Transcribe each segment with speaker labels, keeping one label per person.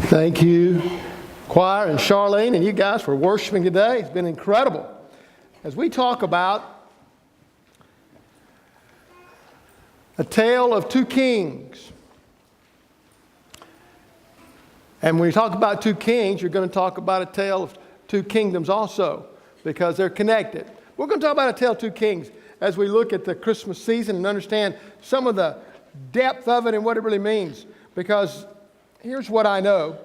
Speaker 1: Thank you, choir and Charlene and you guys for worshiping today. It's been incredible. As we talk about a tale of two kings. And when you talk about two kings, you're going to talk about a tale of two kingdoms also, because they're connected. We're going to talk about a tale of two kings as we look at the Christmas season and understand some of the depth of it and what it really means. Because here's what I know.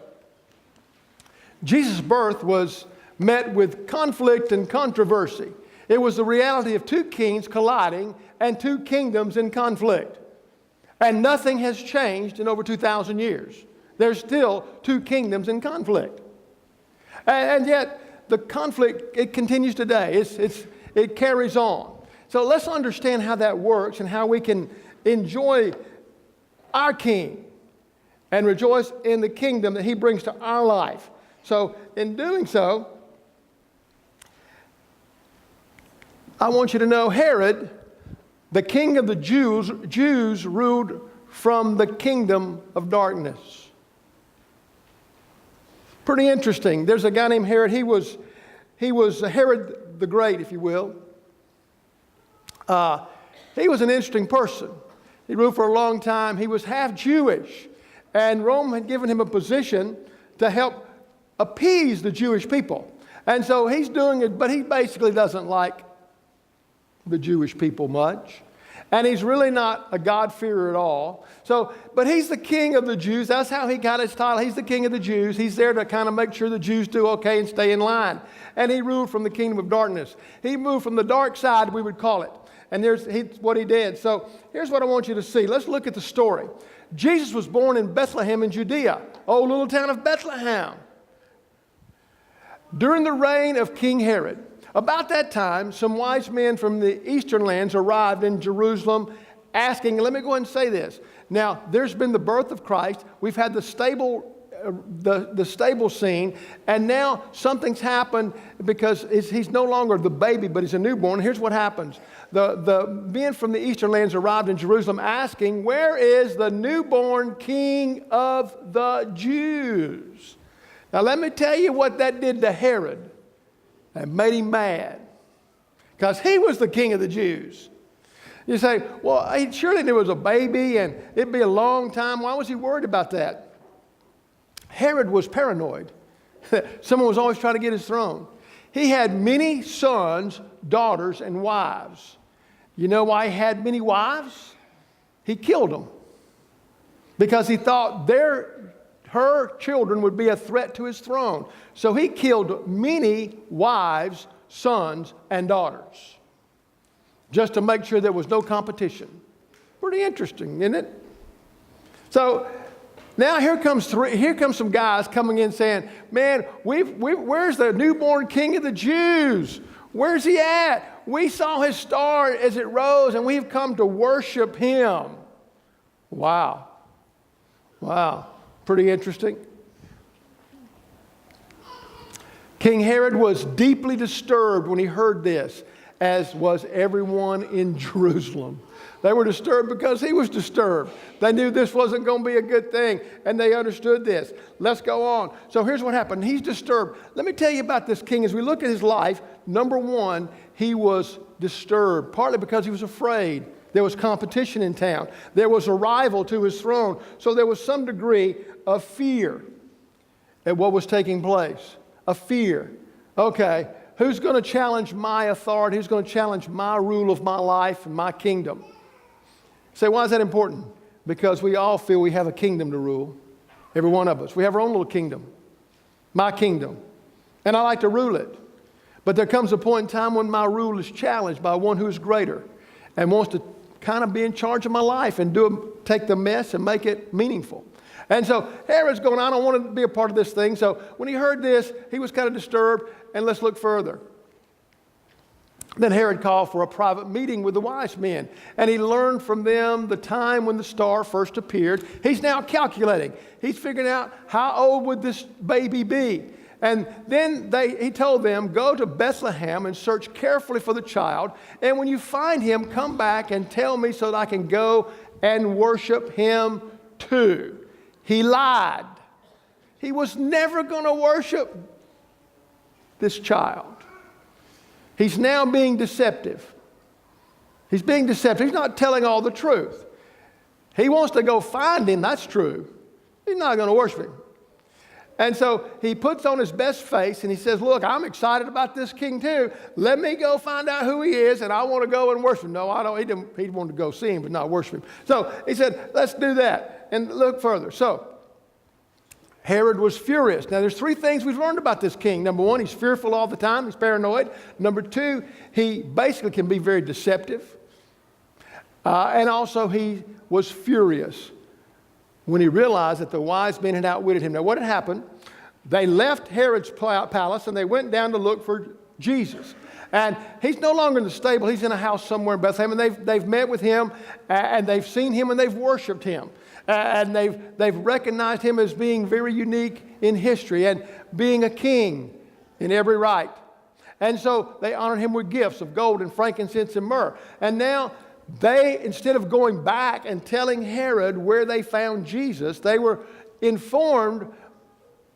Speaker 1: Jesus' birth was met with conflict and controversy. It was the reality of two kings colliding and two kingdoms in conflict. And nothing has changed in over 2,000 years. There's still two kingdoms in conflict. And yet the conflict, it continues today. It carries on. So let's understand how that works and how we can enjoy our King and rejoice in the kingdom that he brings to our life. So in doing so, I want you to know Herod, the king of the Jews ruled from the kingdom of darkness. Pretty interesting. There's a guy named Herod. He was Herod the Great, if you will. He was an interesting person. He ruled for a long time. He was half Jewish. And Rome had given him a position to help appease the Jewish people. And so he's doing it, but he basically doesn't like the Jewish people much. And he's really not a God-fearer at all. But he's the king of the Jews. That's how he got his title. He's the king of the Jews. He's there to kind of make sure the Jews do okay and stay in line. And he ruled from the kingdom of darkness. He moved from the dark side, we would call it. And here's what he did. So here's what I want you to see. Let's look at the story. Jesus was born in Bethlehem in Judea, old little town of Bethlehem, during the reign of King Herod. About that time, some wise men from the eastern lands arrived in Jerusalem asking, let me go ahead and say this. Now, there's been the birth of Christ. We've had the stable scene, and now something's happened because he's no longer the baby, but he's a newborn. Here's what happens. The men from the eastern lands arrived in Jerusalem asking, where is the newborn king of the Jews? Now, let me tell you what that did to Herod. That made him mad because he was the king of the Jews. You say, well, surely there was a baby and it'd be a long time. Why was he worried about that? Herod was paranoid. Someone was always trying to get his throne. He had many sons, daughters, and wives. You know why he had many wives? He killed them because he thought her children would be a threat to his throne. So he killed many wives, sons, and daughters just to make sure there was no competition. Pretty interesting, isn't it? So now here comes some guys coming in saying, man, where's the newborn king of the Jews? Where's he at? We saw his star as it rose and we've come to worship him. Wow. Pretty interesting. King Herod was deeply disturbed when he heard this, as was everyone in Jerusalem. They were disturbed because he was disturbed. They knew this wasn't going to be a good thing, and they understood this. Let's go on. So here's what happened. He's disturbed. Let me tell you about this king. As we look at his life, number one, he was disturbed, partly because he was afraid. There was competition in town. There was a rival to his throne. So there was some degree of fear at what was taking place. A fear. Okay, who's going to challenge my authority? Who's going to challenge my rule of my life and my kingdom? Say, why is that important? Because we all feel we have a kingdom to rule. Every one of us. We have our own little kingdom. My kingdom. And I like to rule it. But there comes a point in time when my rule is challenged by one who is greater and wants to kind of be in charge of my life and take the mess and make it meaningful. And so Herod's going, I don't want to be a part of this thing. So when he heard this, he was kind of disturbed. And let's look further. Then Herod called for a private meeting with the wise men. And he learned from them the time when the star first appeared. He's now calculating. He's figuring out how old would this baby be. And then he told them, go to Bethlehem and search carefully for the child. And when you find him, come back and tell me so that I can go and worship him too. He lied. he was never going to worship this child. He's now being deceptive. He's being deceptive. He's not telling all the truth. He wants to go find him. That's true. He's not going to worship him. And so he puts on his best face and he says, look, I'm excited about this king too. Let me go find out who he is, and I want to go and worship him. No, I don't. He wanted to go see him but not worship him. So he said, let's do that. And look further. So Herod was furious. Now there's three things we've learned about this king. Number one, he's fearful all the time. He's paranoid. Number two, he basically can be very deceptive. And also he was furious when he realized that the wise men had outwitted him. Now, what had happened? They left Herod's palace and they went down to look for Jesus. And he's no longer in the stable. He's in a house somewhere in Bethlehem. And they've met with him and they've seen him and they've worshiped him. And they've recognized him as being very unique in history and being a king in every right. And so they honored him with gifts of gold and frankincense and myrrh. And now they, instead of going back and telling Herod where they found Jesus, they were informed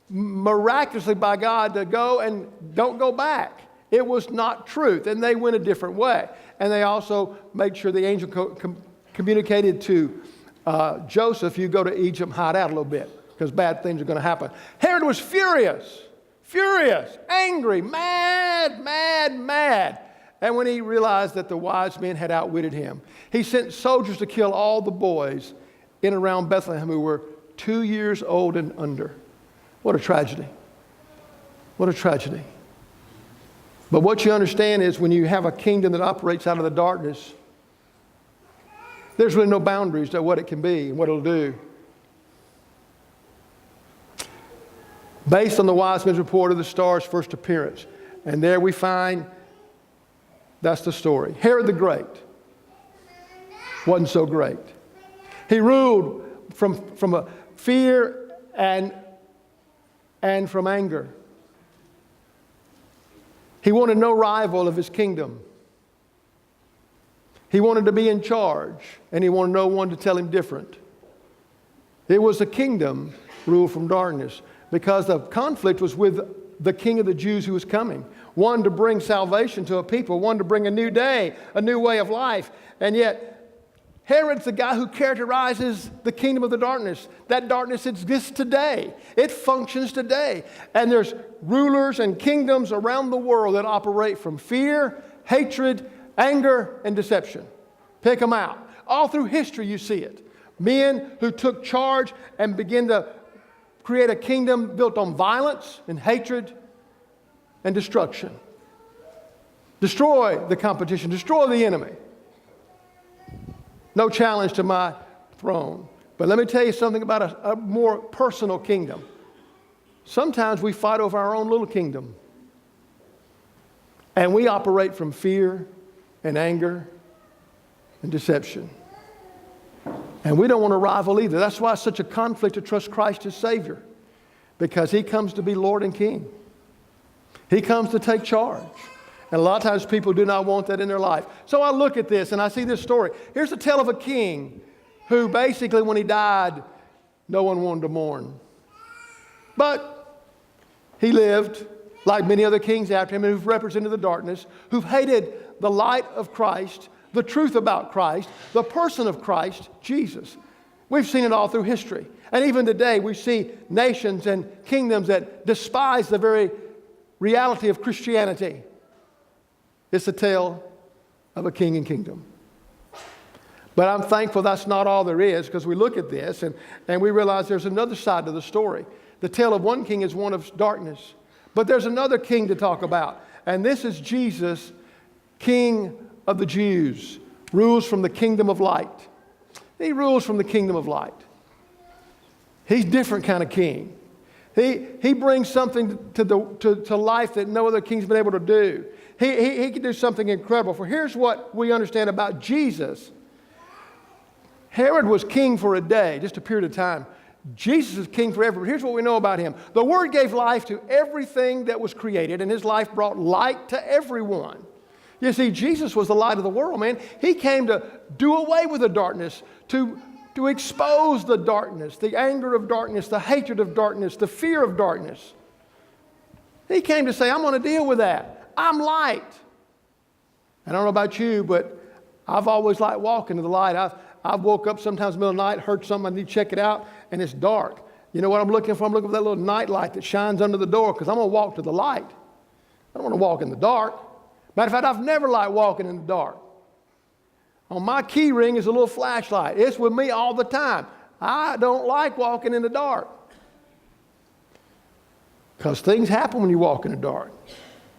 Speaker 1: miraculously by God to go and don't go back. It was not truth, and they went a different way. And they also made sure the angel communicated to Joseph, you go to Egypt, hide out a little bit, because bad things are going to happen. Herod was furious, angry, mad. And when he realized that the wise men had outwitted him, he sent soldiers to kill all the boys in and around Bethlehem who were 2 years old and under. What a tragedy. What a tragedy. But what you understand is when you have a kingdom that operates out of the darkness, there's really no boundaries to what it can be and what it'll do. Based on the wise men's report of the star's first appearance. And there we find that's the story. Herod the Great wasn't so great. He ruled from a fear and from anger. He wanted no rival of his kingdom. He wanted to be in charge, and he wanted no one to tell him different. It was a kingdom ruled from darkness because the conflict was with the king of the Jews who was coming. One to bring salvation to a people, one to bring a new day, a new way of life. And yet, Herod's the guy who characterizes the kingdom of the darkness. That darkness exists today. It functions today. And there's rulers and kingdoms around the world that operate from fear, hatred, anger, and deception. Pick them out. All through history you see it. Men who took charge and began to create a kingdom built on violence and hatred and destruction. Destroy the competition. Destroy the enemy. No challenge to my throne. But let me tell you something about a more personal kingdom. Sometimes we fight over our own little kingdom. And we operate from fear and anger and deception. And we don't want to rival either. That's why it's such a conflict to trust Christ as Savior. Because He comes to be Lord and King. He comes to take charge. And a lot of times people do not want that in their life. So I look at this and I see this story. Here's a tale of a king who basically when he died, no one wanted to mourn. But he lived like many other kings after him who've represented the darkness, who've hated the light of Christ, the truth about Christ, the person of Christ, Jesus. We've seen it all through history. And even today we see nations and kingdoms that despise the very reality of Christianity. It's a tale of a king and kingdom. But I'm thankful that's not all there is, because we look at this and we realize there's another side to the story. The tale of one king is one of darkness. But there's another king to talk about. And this is Jesus, King of the Jews, rules from the kingdom of light. He rules from the kingdom of light. He's a different kind of king. He brings something to life that no other king's been able to do. He can do something incredible. For here's what we understand about Jesus. Herod was king for a day, just a period of time. Jesus is king forever. But here's what we know about him. The Word gave life to everything that was created, and his life brought light to everyone. You see, Jesus was the light of the world, man. He came to do away with the darkness, to to expose the darkness, the anger of darkness, the hatred of darkness, the fear of darkness. He came to say, I'm going to deal with that. I'm light. I don't know about you, but I've always liked walking to the light. I've woke up sometimes in the middle of the night, heard something, I need to check it out, and it's dark. You know what I'm looking for? I'm looking for that little night light that shines under the door because I'm going to walk to the light. I don't want to walk in the dark. Matter of fact, I've never liked walking in the dark. On my key ring is a little flashlight. It's with me all the time. I don't like walking in the dark because things happen when you walk in the dark.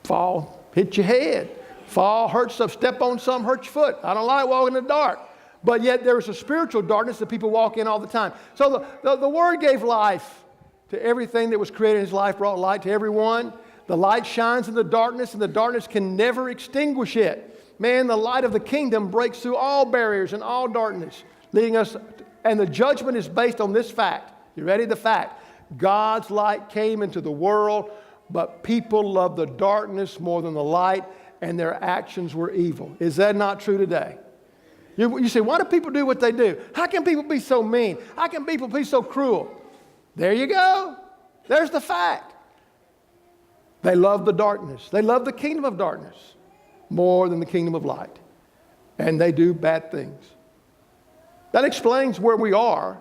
Speaker 1: Fall, hit your head. Fall, hurt stuff. Step on something, hurt your foot. I don't like walking in the dark. But yet there is a spiritual darkness that people walk in all the time. So the Word gave life to everything that was created in His life, brought light to everyone. The light shines in the darkness, and the darkness can never extinguish it. Man, the light of the kingdom breaks through all barriers and all darkness, leading us, and the judgment is based on this fact. You ready? The fact. God's light came into the world, but people loved the darkness more than the light, and their actions were evil. Is that not true today? You say, why do people do what they do? How can people be so mean? How can people be so cruel? There you go. There's the fact. They love the darkness. They love the kingdom of darkness more than the kingdom of light. And they do bad things. That explains where we are